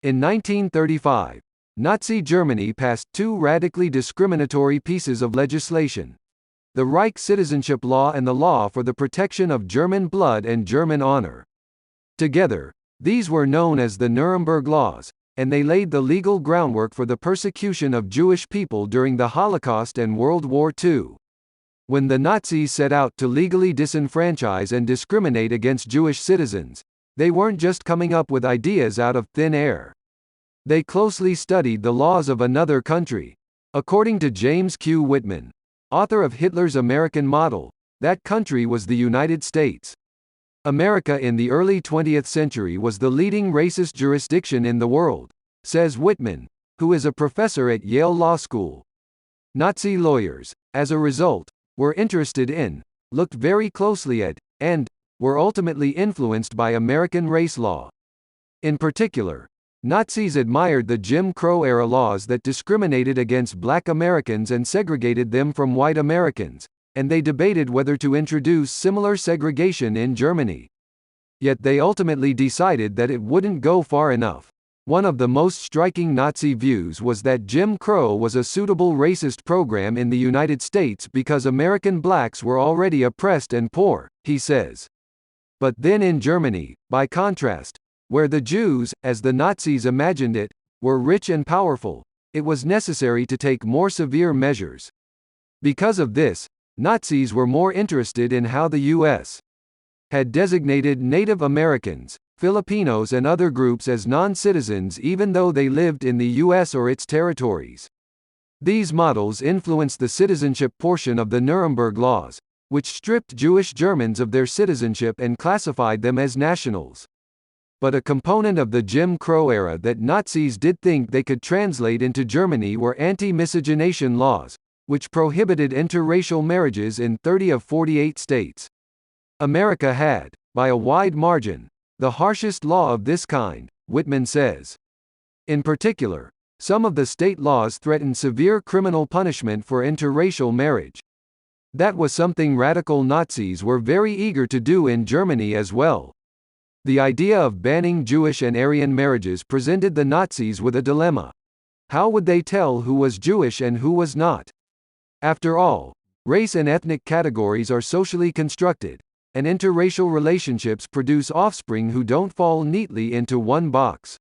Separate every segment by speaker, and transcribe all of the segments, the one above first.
Speaker 1: In 1935, Nazi Germany passed two radically discriminatory pieces of legislation: the Reich Citizenship Law and the Law for the Protection of German Blood and German Honor. Together, these were known as the Nuremberg Laws, and they laid the legal groundwork for the persecution of Jewish people during the Holocaust and World War II. When the Nazis set out to legally disenfranchise and discriminate against Jewish citizens, they weren't just coming up with ideas out of thin air. They closely studied the laws of another country. According to James Q. Whitman, author of Hitler's American Model, that country was the United States. America in the early 20th century was the leading racist jurisdiction in the world, says Whitman, who is a professor at Yale Law School. Nazi lawyers, as a result, were interested in, looked very closely at, and were ultimately influenced by American race law. In particular, Nazis admired the Jim Crow-era laws that discriminated against black Americans and segregated them from white Americans, and they debated whether to introduce similar segregation in Germany. Yet they ultimately decided that it wouldn't go far enough. One of the most striking Nazi views was that Jim Crow was a suitable racist program in the United States because American blacks were already oppressed and poor, he says. But then in Germany, by contrast, where the Jews, as the Nazis imagined it, were rich and powerful, it was necessary to take more severe measures. Because of this, Nazis were more interested in how the U.S. had designated Native Americans, Filipinos and other groups as non-citizens even though they lived in the U.S. or its territories. These models influenced the citizenship portion of the Nuremberg Laws, which stripped Jewish Germans of their citizenship and classified them as nationals. But a component of the Jim Crow era that Nazis did think they could translate into Germany were anti-miscegenation laws, which prohibited interracial marriages in 30 of 48 states. America had, by a wide margin, the harshest law of this kind, Whitman says. In particular, some of the state laws threatened severe criminal punishment for interracial marriage. That was something radical Nazis were very eager to do in Germany as well. The idea of banning Jewish and Aryan marriages presented the Nazis with a dilemma. How would they tell who was Jewish and who was not? After all, race and ethnic categories are socially constructed, and interracial relationships produce offspring who don't fall neatly into one box.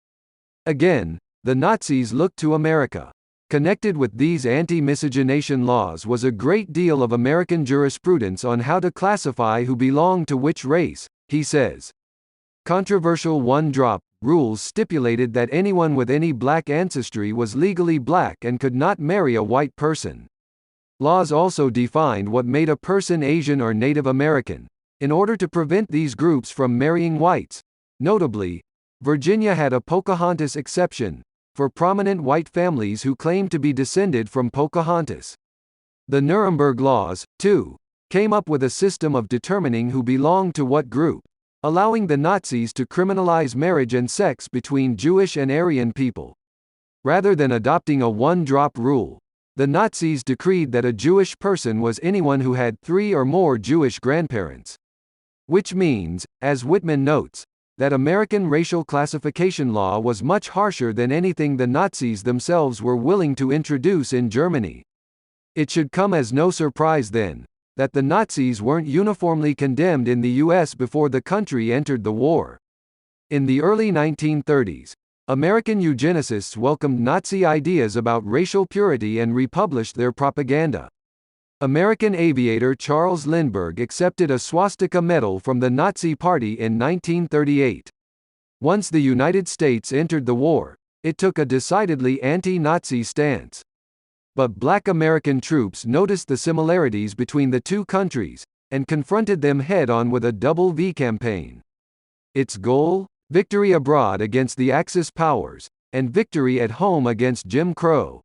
Speaker 1: Again, the Nazis looked to America. Connected with these anti-miscegenation laws was a great deal of American jurisprudence on how to classify who belonged to which race, he says. Controversial one-drop rules stipulated that anyone with any black ancestry was legally black and could not marry a white person. Laws also defined what made a person Asian or Native American, in order to prevent these groups from marrying whites. Notably, Virginia had a Pocahontas exception, for prominent white families who claimed to be descended from Pocahontas. The Nuremberg Laws, too, came up with a system of determining who belonged to what group, allowing the Nazis to criminalize marriage and sex between Jewish and Aryan people. Rather than adopting a one-drop rule, the Nazis decreed that a Jewish person was anyone who had 3 or more Jewish grandparents. Which means, as Whitman notes, that American racial classification law was much harsher than anything the Nazis themselves were willing to introduce in Germany. It should come as no surprise then, that the Nazis weren't uniformly condemned in the U.S. before the country entered the war. In the early 1930s, American eugenicists welcomed Nazi ideas about racial purity and republished their propaganda. American aviator Charles Lindbergh accepted a swastika medal from the Nazi Party in 1938. Once the United States entered the war, it took a decidedly anti-Nazi stance. But black American troops noticed the similarities between the two countries, and confronted them head-on with a wwii campaign. Its goal? Victory abroad against the Axis powers, and victory at home against Jim Crow.